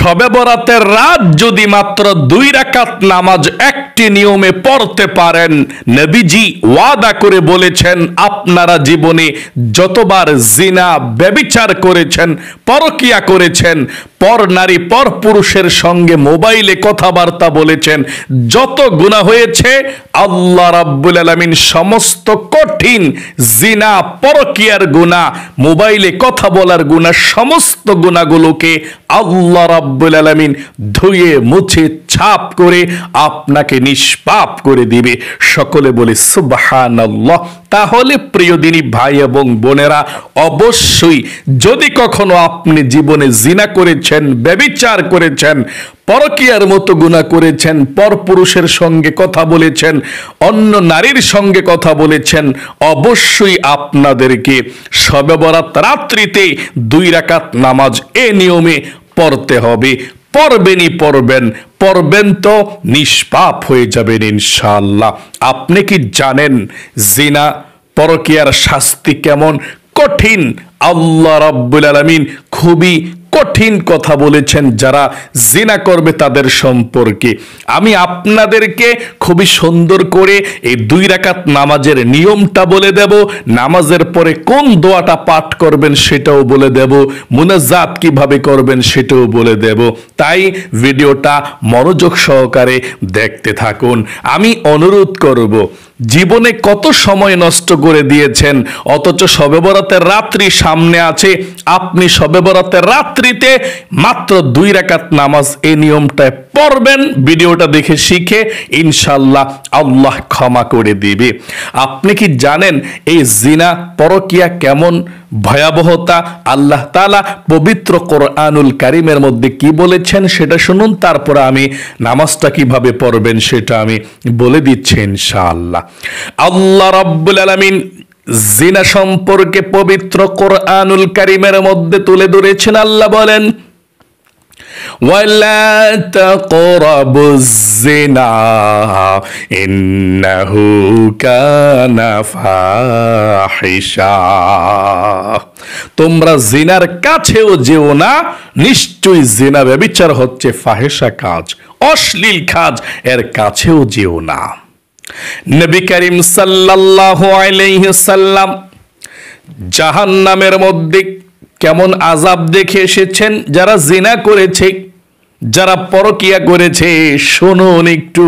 শবে বরাতের রাত যদি মাত্র 2 রাকাত নামাজ একটি নিয়মে পড়তে পারেন, নবীজি ওয়াদা করে বলেছেন আপনারা জীবনে যতবার জিনা ব্যভিচার করেছেন, পরকিয়া করেছেন, পর নারী পর পুরুষের সঙ্গে মোবাইলে কথাবার্তা বলেছেন, যত গুনাহ হয়েছে আল্লাহ রাব্বুল আলামিন সমস্ত কঠিন জিনা, পরকিয়ার গুনাহ, মোবাইলে কথা বলার গুনাহ, সমস্ত গুনাহগুলোকে আল্লাহ রাব্বুল আলামিন ধুয়ে মুছে ছাপ করে আপনাকে নিষ্পাপ করে দিবে। সকলে বলে সুবহানাল্লাহ। তাহলে প্রিয় দিনী ভাই এবং বোনেরা, অবশ্যই যদি কখনো আপনি জীবনে জিনা করেছেন, ব্যভিচার করেছেন, পরকীয়ার মতো গুনাহ করেছেন, পরপুরুষের সঙ্গে কথা বলেছেন, অন্য নারীর সঙ্গে কথা বলেছেন, অবশ্যই আপনাদেরকে শবে বরাত রাত্রিতে 2 রাকাত নামাজ এ নিয়মে পড়তে হবে। পড়বেন তো নিষ্পাপ হয়ে যাবেন ইনশাআল্লাহ। আপনি কি জানেন জিনা, পরকীয়ার শাস্তি কেমন কঠিন? আল্লাহ রাব্বুল আলামিন খুবই কঠিন কথা বলেছেন যারা জিনা করবে তাদের সম্পর্কে। আমি আপনাদেরকে খুবই সুন্দর করে এই 2 রাকাত নামাজের নিয়মটা বলে দেব, নামাজের পরে কোন দোয়াটা পাঠ করবেন সেটাও বলে দেব, মুনাজাত কিভাবে করবেন সেটাও বলে দেব। তাই ভিডিওটা মনোযোগ সহকারে দেখতে থাকুন। আমি অনুরোধ করব, জীবনে কত সময় নষ্ট করে দিয়েছেন, অথচ শবে বরাতের রাত্রি সামনে আছে, আপনি শবে বরাতের রাত্রিতে মাত্র 2 রাকাত নামাজ এই নিয়মটায় পড়বেন। ভিডিওটা দেখে শিখে ইনশাআল্লাহ আল্লাহ ক্ষমা করে দিবে। আপনি কি জানেন এই জিনা, পরকিয়া কেমন ভয়াবহতা? আল্লাহ তাআলা পবিত্র কোরআনুল কারীমের মধ্যে কি বলেছেন সেটা শুনুন, তারপরে আমি নামাজটা কিভাবে পড়বেন সেটা আমি বলে দিচ্ছি ইনশাআল্লাহ। আল্লাহ রাব্বুল আলামিন জিনা সম্পর্কে পবিত্র কোরআনুল কারীমের মধ্যে তুলে ধরেছেন। আল্লাহ বলেন, ওয়ালা তাকরাবুজ জিনা ইন্নাহু কানা ফাহিশা। তোমরা জিনার কাছেও যেও না, নিশ্চয়ই জিনা ব্যভিচার হচ্ছে ফাহিশা কাজ, অশ্লীল কাজ, এর কাছেও যেও না। নবী করিম সাল্লাল্লাহু আলাইহি সাল্লাম জাহান্নামের মধ্যে কেমন আযাব দেখে এসেছেন যারা জিনা করেছে, যারা পরকিয়া করেছে। শুনুন একটু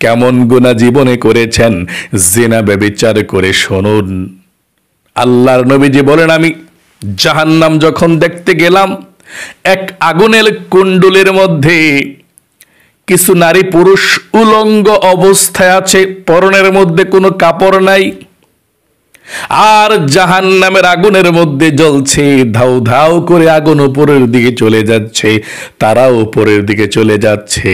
কেমন গুনাহ জীবনে করেছেন জিনা ব্যভিচার করে, শুনুন। আল্লাহর নবীজি বলেন, আমি জাহান্নাম যখন দেখতে গেলাম, এক আগুনের কুণ্ডুলের মধ্যে কিছু নারী পুরুষ উলঙ্গ অবস্থায় আছে, পরনের মধ্যে কোনো কাপড় নাই, আর জাহান্নামের আগুনের মধ্যে জ্বলছে, ধাউ ধাউ করে আগুন উপরের দিকে চলে যাচ্ছে, তারা উপরের দিকে চলে যাচ্ছে।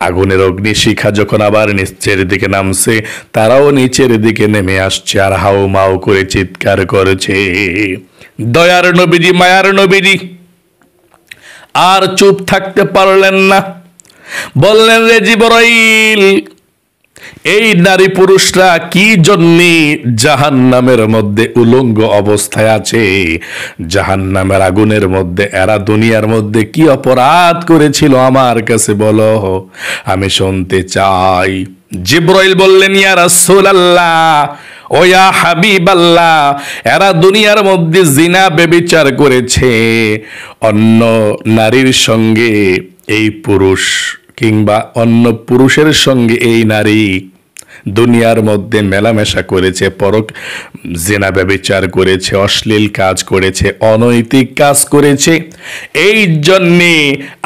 আগুনের অগ্নিশিখা যখন আবার নিচের দিকে নামছে, তারাও নিচের দিকে নেমে আসছে আর হাউ মাউ করে চিৎকার করেছে। দয়ার নবীজি, মায়ার নবীজি আর চুপ থাকতে পারলেন না, বললেন, রে জিবরাইল, এই নারী পুরুষরা কি জন্যে জাহান্নামের মধ্যে উলঙ্গ অবস্থায় আছে? জাহান্নামের আগুনের মধ্যে এরা দুনিয়ার মধ্যে কি অপরাধ করেছিল আমার কাছে বলো, আমি শুনতে চাই। জিবরাইল বললেন, ইয়া রাসূলুল্লাহ, ও ইয়া হাবিবাল্লাহ, এরা দুনিয়ার মধ্যে জিনা ব্যভিচার করেছে, অন্য নারীর সঙ্গে এই পুরুষ কিংবা অন্য পুরুষের সঙ্গে এই নারী দুনিয়ার মধ্যে মেলামেশা করেছে, জিনা ব্যভিচার করেছে, অশ্লীল কাজ করেছে, অনৈতিক কাজ করেছে। এই জন্যে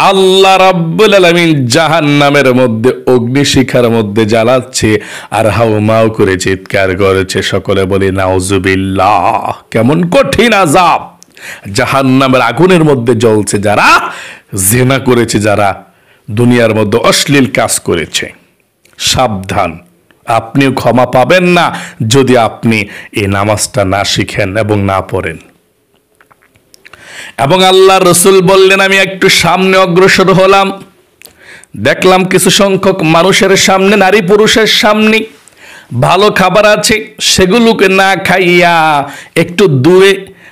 আল্লাহ রাব্বুল আলামিন জাহান্নামের মধ্যে অগ্নিশিখার মধ্যে জ্বালাচ্ছে আর হাউমাউ করে চিৎকার করেছে। সকলে বলি নাউজুবিল্লাহ। কেমন কঠিন আযাব জাহান্নামের আগুনের মধ্যে জ্বলছে যারা জিনা করেছে, যারা দুনিয়ার মধ্যে অশ্লীল কাজ করেছে। সাবধান, আপনিও ক্ষমা পাবেন না যদি আপনি এই নামাজটা না শিখেন এবং না পড়েন। এবং আল্লাহ রাসূল বললেন, আমি একটু সামনে অগ্রসর হলাম, দেখলাম কিছু সংখ্যক মানুষের সামনে, নারী পুরুষের সামনে ভালো খাবার আছে, সেগুলোকে না খাইয়া একটু দূরে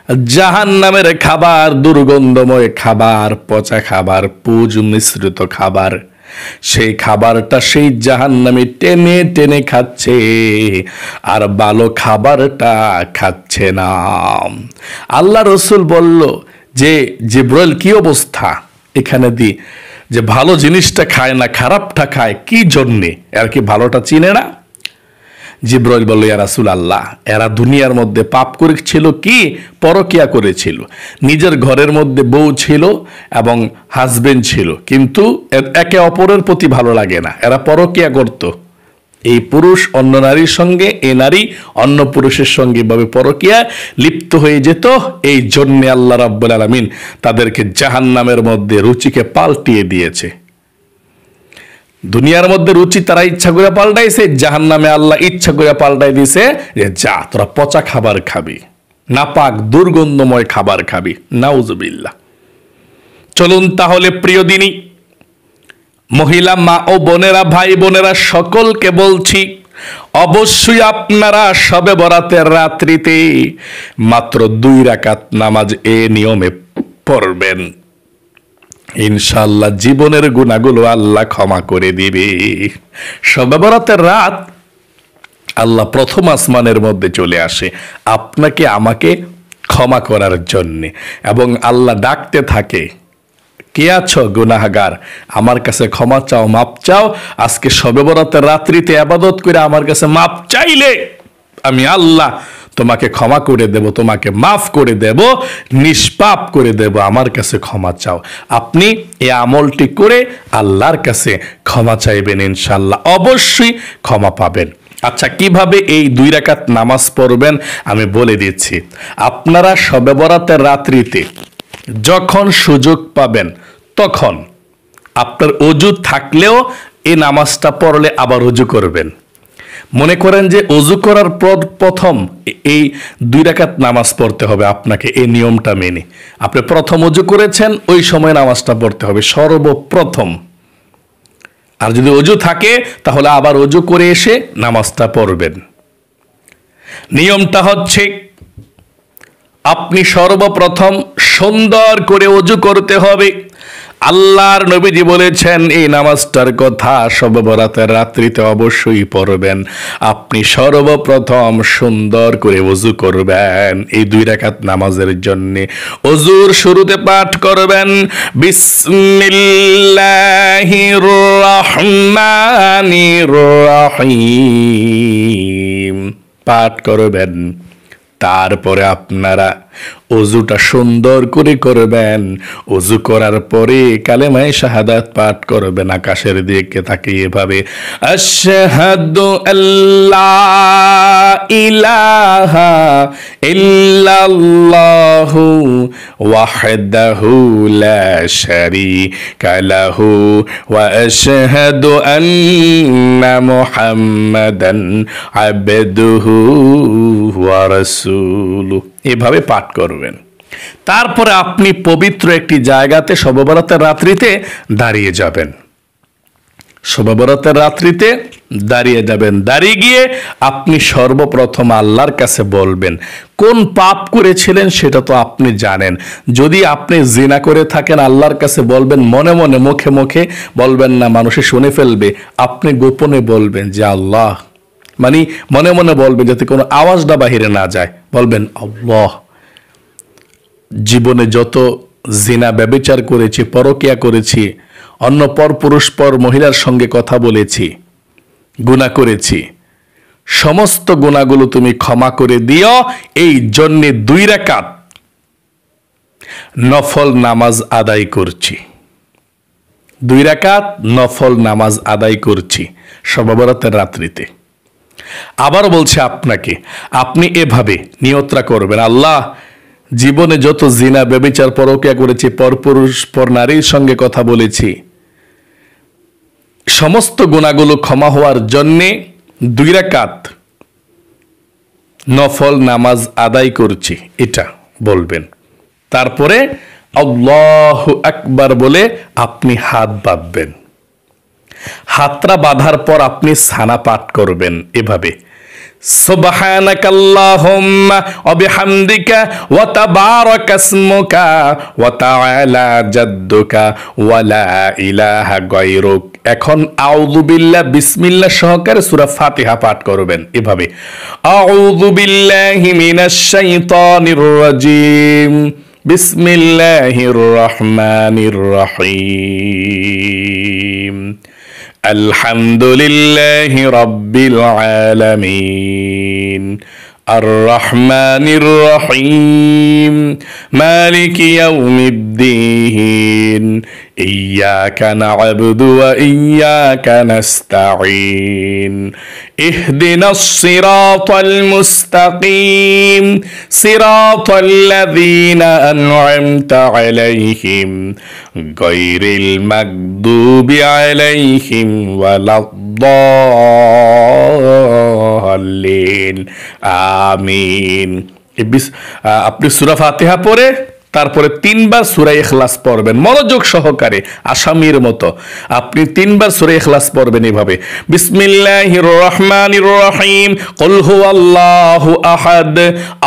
জাহান্নামের খাবার, দুর্গন্ধময় খাবার, পচা খাবার, পুজ মিশ্রিত খাবার, সেই খাবারটা সেই জাহান্নামী টেনে টেনে খাচ্ছে, আর ভালো খাবারটা খাচ্ছে না। আল্লাহ রসুল বলল যে জিব্রাইল কি অবস্থা এখানে দি, যে ভালো জিনিসটা খায় না খারাপটা খায়, কি জন্যে? আর কি ভালোটা চিনে না? জিব্রাইল বলল, ইয়া রাসূলুল্লাহ, এরা দুনিয়ার মধ্যে পাপ করেছিল, কি পরকিয়া করেছিল। নিজের ঘরের মধ্যে বউ ছিল এবং হাজবেন্ড ছিল, কিন্তু একে অপরের প্রতি ভালো লাগে না, এরা পরকিয়া করত। এই পুরুষ অন্য নারীর সঙ্গে, এ নারী অন্য পুরুষের সঙ্গে ভাবে পরকিয়া লিপ্ত হয়ে যেত। এই জন্যে আল্লাহ রাব্বুল আলামিন তাদেরকে জাহান্নামের মধ্যে রুচিকে পাল্টিয়ে দিয়েছে। দুনিয়ার মধ্যে রুচি তারা ইচ্ছা করে পাল্টাইছে, জাহান্নামে আল্লাহ ইচ্ছা করে পাল্টাই দিছে যে যা তোরা পচা খাবার খাবি, নাপাক দুর্গন্ধময় খাবার খাবি। নাউজুবিল্লাহ। চলুন তাহলে প্রিয় দিনী মহিলা মা ও বোনেরা, ভাই বোনেরা, সকলকে বলছি, অবশ্যই আপনারা শবে বরাতের রাত্রিতে মাত্র 2 রাকাত নামাজ এ নিয়মে পড়বেন। ইনশাআল্লাহ জীবনের গুনাহগুলো আল্লাহ ক্ষমা করে দিবে। শবে বরাতের রাত আল্লাহ প্রথম আসমানের মধ্যে চলে আসে আপনাকে আমাকে ক্ষমা করার জন্যে, এবং আল্লাহ ডাকতে থাকে, কে আছো গুনাহগার, আমার কাছে ক্ষমা চাও, মাপ চাও। আজকে শবে বরাতের রাত্রিতে ইবাদত করে আমার কাছে মাপ চাইলে আমি আল্লাহ তোমাকে ক্ষমা করে দেব, তোমাকে মাফ করে দেব, নিষ্পাপ করে দেব, আমার কাছে ক্ষমা চাও। আপনি এই আমলটি করে আল্লাহর কাছে ক্ষমা চাইবেন, ইনশাআল্লাহ অবশ্যই ক্ষমা পাবেন। আচ্ছা, কিভাবে এই 2 রাকাত নামাজ পড়বেন আমি বলে দিচ্ছি। আপনারা শবে বরাতের রাত্রিতে যখন সুযোগ পাবেন তখন আপনার অজু থাকলেও এই নামাজটা পড়লে আবার অজু করবেন। মনে করেন যে অজু করার পর প্রথম এই 2 রাকাত নামাজ পড়তে হবে আপনাকে, এই নিয়মটা মেনে। আপনি প্রথম অজু করেছেন, ওই সময় নামাজটা পড়তে হবে সর্বপ্রথম। আর যদি অজু থাকে তাহলে আবার অজু করে এসে নামাজটা পড়বেন। নিয়মটা হচ্ছে, আপনি সর্বপ্রথম সুন্দর করে অজু করতে হবে। আল্লাহর নবীজি বলেছেন এই নামাজটার কথা শবে বরাতের রাত্রিতে অবশ্যই পড়বেন। আপনি সর্বপ্রথম সুন্দর করে ওযু করবেন এই 2 রাকাত নামাজের জন্য। ওযুর শুরুতে পাঠ করবেন বিসমিল্লাহির রহমানির রহিম, পাঠ করবেন। তারপরে আপনারা ওযুটা সুন্দর করে করবেন। ওযু করার পরে কালেমায়ে শাহাদাত পাঠ করবেন আকাশের দিকে তাকিয়ে এভাবে, আশহাদু আল্লা ইলাহা ইল্লাল্লাহু ওয়াহদাহু লা শারীকা লাহু ওয়া আশহাদু আন্না মুহাম্মাদান আবদুহু ওয়া রাসূলুহু। এভাবে পাঠ করবেন। তারপরে আপনি পবিত্র একটি জায়গাতে শবে বরাতের রাত্রিতে দাঁড়িয়ে যাবেন। শবে বরাতের রাত্রিতে দাঁড়িয়ে যাবেন। দাঁড়িয়ে গিয়ে আপনি সর্বপ্রথম আল্লাহর কাছে বলবেন, কোন পাপ করেছিলেন সেটা তো আপনি জানেন। যদি আপনি জিনা করে থাকেন আল্লাহর কাছে বলবেন, মনে মনে, মুখে মুখে বলবেন না, মানুষে শুনে ফেলবে। আপনি গোপনে বলবেন যে আল্লাহ, মানে মনে মনে বলবেন যাতে কোনো আওয়াজটা বাহিরে না যায়। বলবেন, আল্লাহ, জীবনে যত জিনা ব্যভিচার করেছি, পরকিয়া করেছি, অন্য পর পুরুষ পর মহিলার সঙ্গে কথা বলেছি, গুনাহ করেছি, সমস্ত গুনাহগুলো তুমি ক্ষমা করে দিও। এই জন্যে 2 রাকাত নফল নামাজ আদায় করছি। 2 রাকাত নফল নামাজ আদায় করছি শবে বরাতের রাত্রিতে। আবার বলছে আপনাকে, আপনি এভাবে নিয়তটা করবেন, আল্লাহ, জীবনে যত জিনা ব্যভিচার পরকিয়া করেছি, পরপুরুষ পর নারীর সঙ্গে কথা বলেছি, সমস্ত গুনাহগুলো ক্ষমা হওয়ার জন্যে 2 রাকাত নফল নামাজ আদায় করছি, এটা বলবেন। তারপরে আল্লাহু আকবার বলে আপনি হাত বাঁধবেন। হাতটা বাঁধার পর আপনি সানা পাঠ করবেন এভাবে, সুবহানাকাল্লাহুম্মা ওয়া বিহামদিকা ওয়া তাবারাকা ইসমুকা ওয়া তাআলা জাদ্দুকা ওয়া লা ইলাহা গায়রুক। এখন আউযু বিল্লাহ বিসমিল্লাহ সহকারে সূরা ফাতিহা পাঠ করবেন এভাবে, আউযু বিল্লাহি মিনাশ শাইতানির রাজীম, বিসমিল্লাহির রহমানির রহিম, আলহামদুলিল্লাহি রাব্বিল আলামিন, আর রহমানির রহিম, মালিকি ইয়াউমিদ্দিন, ইয়্যাকা না'বুদু ওয়া ইয়্যাকা নাস্তাঈন, ইহদিনাস সিরাতাল মুস্তাকিম, সিরাতাল্লাযীনা আন'আমতা আলাইহিম, গায়রিল মাগদুবি আলাইহিম ওয়ালাদ-দাল্লিন, আমিন। আপনি সূরা ফাতিহা পড়ে তারপরে 3 বার সূরা ইখলাস পড়বেন মনোযোগ সহকারে, আসামির মতো। আপনি 3 বার সূরা ইখলাস পড়বেন এভাবে, বিসমিল্লাহির রহমানির রহিম, কুল হুয়াল্লাহু আহাদ,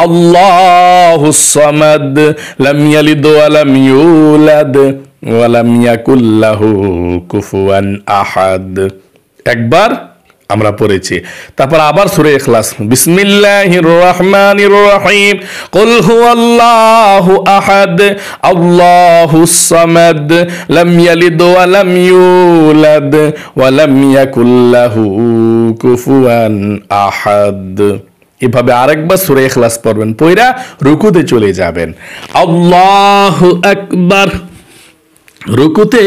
আল্লাহুস সামাদ, লাম ইয়ালিদ ওয়া লাম ইউলাদ ওয়া লাম ইয়াকুল লাহু কুফুয়ান আহাদ। একবার আমরা পড়েছি, তারপর আবার সূরা ইখলাস, বিসমিল্লাহির রহমানির রহিম, কুল হুয়াল্লাহু আহাদ, আল্লাহুস সামাদ, লাম ইয়ালিদ ওয়া লাম ইউলাদ ওয়া লাম ইয়াকুল লাহু কুফুয়ান আহাদ। এভাবে আরেকবার সূরা ইখলাস পড়বেন, পড়া রুকুতে চলে যাবেন। আল্লাহু আকবার। রুকুতে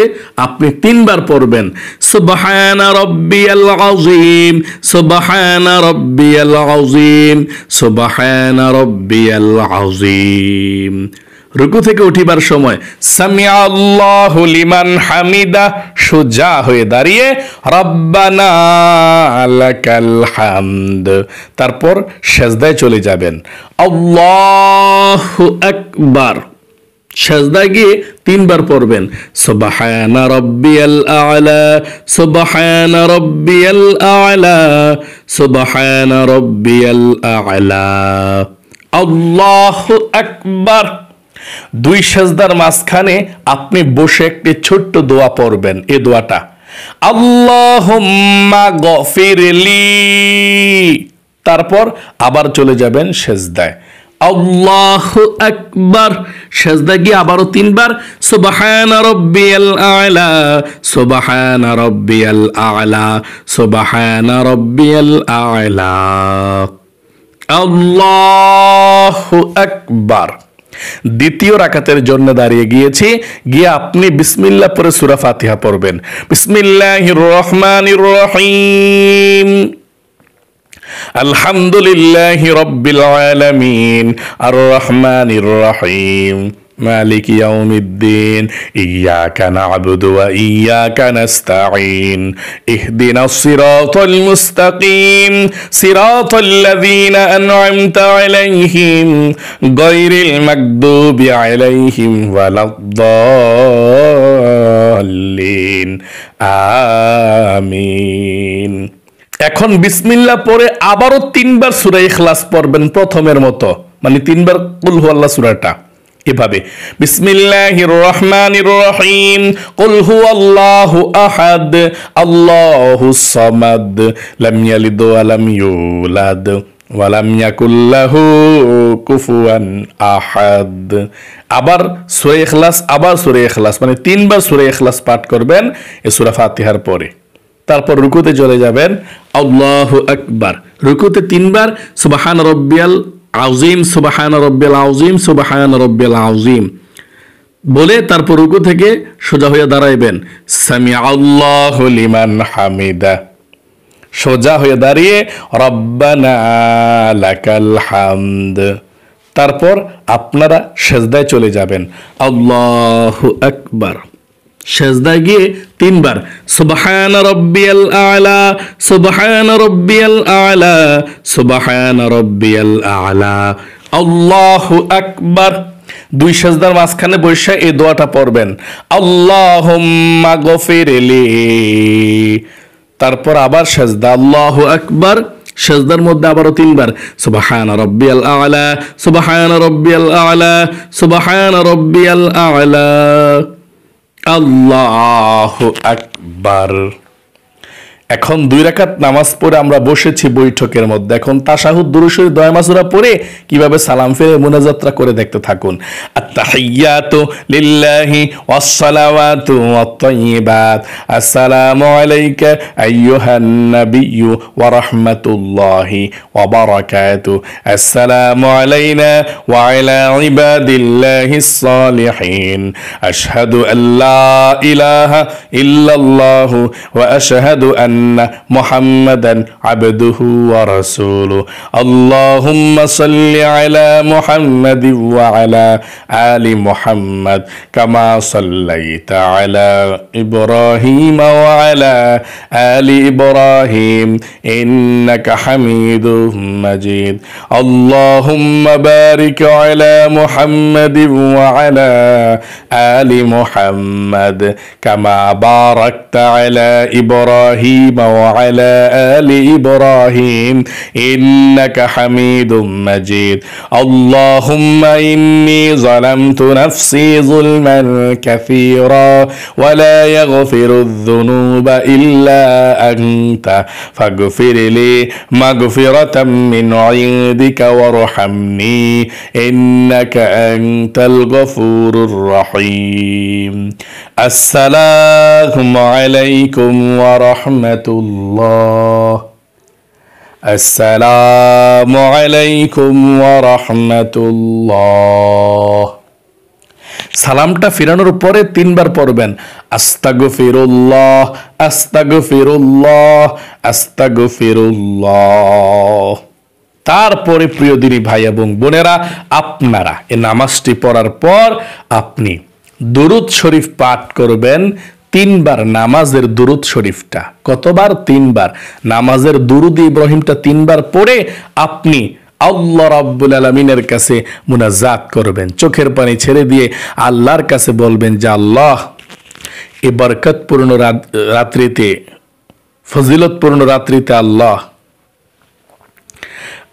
আপনি 3 বার পড়বেন, সুবহানা রাব্বিয়াল আযীম, সুবহানা রাব্বিয়াল আযীম, সুবহানা রাব্বিয়াল আযীম। রুকু থেকে উঠিবার সময় সামিআ আল্লাহু লিমান হামিদা, সোজা হয়ে দাঁড়িয়ে রব্বানা লাকাল হামদ। তারপর সিজদায় চলে যাবেন, আল্লাহু আকবার। সিজদায় গিয়ে 3 বার পড়বেন, সুবহানা রাব্বিয়াল আ'লা, সুবহানা রাব্বিয়াল আ'লা, সুবহানা রাব্বিয়াল আ'লা, আল্লাহু আকবার। 2 সিজদার মাঝখানে আপনি বসে একটি ছোট্ট দোয়া পড়বেন, এই দোয়াটা, আল্লাহুম্মা গফিরলি। তারপর আবার চলে যাবেন সিজদায়, আল্লাহু আকবার। সিজদা গিয়ে আবারও 3 বার, সুবহানা রাব্বিয়াল আ'লা, সুবহানা রাব্বিয়াল আ'লা, সুবহানা রাব্বিয়াল আ'লা, আল্লাহু আকবার। দ্বিতীয় রাকাতের জন্য দাঁড়িয়ে গিয়েছি, গিয়ে আপনি বিসমিল্লাহ পড়ে সূরা ফাতিহা পড়বেন, বিসমিল্লাহির রহমানির রহিম, আলহামদুলিল্লাহি রাব্বিল আলামিন, আর রহমানির রহিম, মালিকি ইয়াউমিদ্দিন, ইয়্যাকা না'বুদু ওয়া ইয়্যাকা নাস্তাঈন, ইহদিনাস সিরাতাল মুস্তাকিম, সিরাতাল্লাযীনা আন'আমতা আলাইহিম, গায়রিল মাগদুবি আলাইহিম ওয়ালাদ-দাল্লিন, আমিন। এখন বিসমিল্লাহ পড়ে আবারও 3 বার সূরা ইখলাস পড়বেন প্রথমের মতো, মানে 3 বার কুল হুয়াল্লাহ সূরাটা এভাবে, বিসমিল্লাহির রহমানির রহিম, কুল হুয়াল্লাহু আহাদ, আল্লাহুস সামাদ, লাম ইয়ালিদ ওয়া লাম ইউলাদ ওয়া লাম ইয়াকুল লাহু কুফুয়ান আহাদ। আবার সূরা ইখলাস, আবার সূরা ইখলাস, মানে 3 বার সূরা ইখলাস পাঠ করবেন এই সূরা ফাতিহার পরে। তারপর রুকুতে চলে যাবেন, আল্লাহু আকবার। রুকুতে 3 বার সুবহানা রাব্বিয়াল আযীম, সুবহানা রাব্বিয়াল আযীম, সুবহানা রাব্বিয়াল আযীম বলে তারপর রুকু থেকে সোজা হয়ে দাঁড়াইবেন, সামিআ আল্লাহু লিমান হামিদা। সোজা হয়ে দাঁড়িয়ে রব্বানা লাকাল হামদ। তারপর আপনারা সিজদায় চলে যাবেন, আল্লাহু আকবার। সিজদায় গিয়ে 3 বার সুবহানা রাব্বিয়াল আ'লা, সুবহানা রাব্বিয়াল আ'লা, সুবহানা রাব্বিয়াল আ'লা, আল্লাহু আকবার। 2 সিজদার মাঝখানে বসে এই দোয়াটা পড়বেন, আল্লাহুম্মা গফিরলি। তারপর আবার সিজদা, আল্লাহু আকবার। সেজদার মধ্যে আবারও 3 বার সুবহানা রাব্বিয়াল আ'লা, সুবহানা রাব্বিয়াল আ'লা, সুবহানা রাব্বিয়াল আ'লা, আল্লাহু আকবার। এখন 2 রাকাত নামাজ পড়ে আমরা বসেছি বৈঠকের মধ্যে। এখন তাশাহুদ, দুরূদ শরীফ, দোয়া মাসুরা পড়ে কিভাবে সালাম ফিরে মুনাজাতটা করে দেখতে থাকুন। আত-তাহিয়াতু লিল্লাহি ওয়াস-সালাওয়াতু ওয়াত-তাইয়্যিবাত, আসসালামু আলাইকা আইয়ুহান নাবিয়্যু ওয়া রাহমাতুল্লাহি ওয়া বারাকাতুহু, আসসালামু আলাইনা ওয়া আলা ইবাদিল্লাহিস সালিহিন, আশহাদু আল্লা ইলাহা ইল্লাল্লাহু ওয়া আশহাদু আন্না মুহাম্মাদান আবদুহু ওয়া রাসূলুহু, আল্লাহুম্মা সাল্লি আলা মুহাম্মাদিন ওয়া আলা আলি মুহাম্মাদ কামা সাল্লাইতা আলা ইব্রাহিম ওয়া আলা আলি ইব্রাহিম ইন্নাকা হামিদুম মাজিদ, আল্লাহুম্মা বারিক আলা মুহাম্মাদিন ওয়া আলা আলি মুহাম্মাদ কামা বারাকতা আলা ইব্রাহিম وعلى آل إبراهيم إنك حميد مجيد، اللهم إني ظلمت نفسي ظلما كثيرا ولا يغفر الذنوب إلا أنت فاغفر لي مغفرة من عندك وارحمني إنك أنت الغفور الرحيم। السلام عليكم ورحمة الله، السلام عليكم ورحمة الله। সালামটা ফিরানোর পরে 3 বার পড়বেন আস্তাগফিরুল্লাহ, আস্তাগফিরুল্লাহ, আস্তাগফিরুল্লাহ। তারপরে প্রিয় দিনী ভাই এবং বোনেরা, আপনারা এই নামাজটি পড়ার পর আপনি দুরূদ শরীফ পাঠ করবেন 3 বার। নামাজের দুরূদ শরীফটা কতবার? 3 বার। নামাজের দুরূদ ইব্রাহিমটা 3 বার পড়ে আপনি আল্লাহ রাব্বুল আলামিনের কাছে মুনাজাত করবেন। চোখের পানি ছেড়ে দিয়ে আল্লাহর কাছে বলবেন যে আল্লাহ, এই বরকতপূর্ণ রাত্রিতে, ফজিলতপূর্ণ রাত্রিতে আল্লাহ,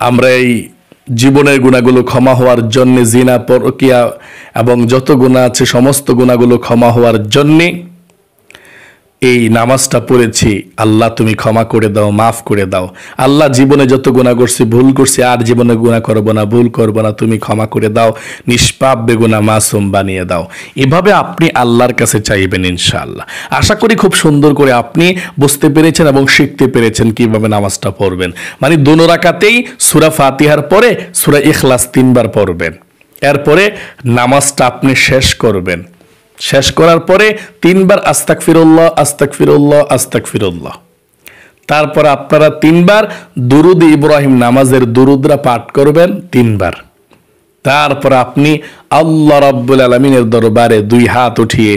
আমরা এই জীবনের গুনাহগুলো ক্ষমা হওয়ার জন্য, জিনা, পরকিয়া এবং যত গুনাহ আছে সমস্ত গুনাহগুলো ক্ষমা হওয়ার জন্য এই নামাজটা পড়েছি। আল্লাহ তুমি ক্ষমা করে দাও, মাফ করে দাও। আল্লাহ, জীবনে যত গুনাহ করছি, ভুল করছি, আর জীবনে গুনাহ করব না, ভুল করব না, তুমি ক্ষমা করে দাও, নিষ্পাপ বেগুনাহ মাসুম বানিয়ে দাও। এভাবে আপনি আল্লাহর কাছে চাইবেন ইনশাআল্লাহ। আশা করি খুব সুন্দর করে আপনি বুঝতে পেরেছেন এবং শিখতে পেরেছেন কিভাবে নামাজটা পড়বেন। মানে 2 রাকাতেই সূরা ফাতিহার পরে সূরা ইখলাস 3 বার পড়বেন। এরপরে নামাজটা আপনি শেষ করবেন। শেষ করার পরে 3 বার আস্তাগফিরুল্লাহ, আস্তাগফিরুল্লাহ, আস্তাগফিরুল্লাহ। তারপর আপনারা 3 বার দুরূদ ইব্রাহিম, নামাজের দুরূদরা পাঠ করবেন 3 বার। তারপর আপনি আল্লাহ রাব্বুল আলামিনের দরবারে 2 হাত উঠিয়ে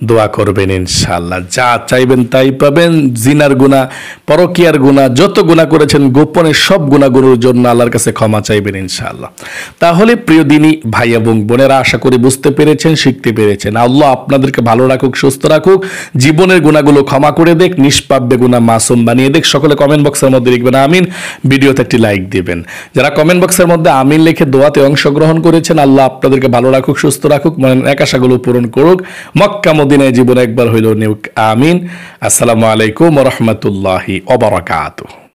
দোয়া করবেন ইনশাআল্লাহ। যা চাইবেন তাই পাবেন। জিনার গুনাহ, পরকিয়ার গুনাহ, যত গুনাহ করেছেন গোপনে সব গুনাহগুলোর জন্য আল্লাহর কাছে ক্ষমা চাইবেন ইনশাআল্লাহ। তাহলে প্রিয় দিনী ভাই এবং বোনেরা, আশা করি বুঝতে পেরেছেন, শিখতে পেরেছেন। আল্লাহ আপনাদেরকে ভালো রাখুক, সুস্থ রাখুক, জীবনের গুনাহগুলো ক্ষমা করে দেখ, নিষ্পাপ বেগুনাহ মাসুম বানিয়ে দেখ। সকলে কমেন্ট বক্সের মধ্যে লিখবেন আমিন, ভিডিওতে একটি লাইক দিবেন। যারা কমেন্ট বক্সের মধ্যে আমিন লিখে দোয়াতে অংশগ্রহণ করেছেন, আল্লাহ আপনাদেরকে ভালো রাখুক, সুস্থ রাখুক, মনের এক আশাগুলো পূরণ করুক। মক্কা মদিনায় জীবনে একবার হইল নিউক, আমিন। আসসালামু আলাইকুম ওয়া রাহমাতুল্লাহি ওয়া বারাকাতুহু।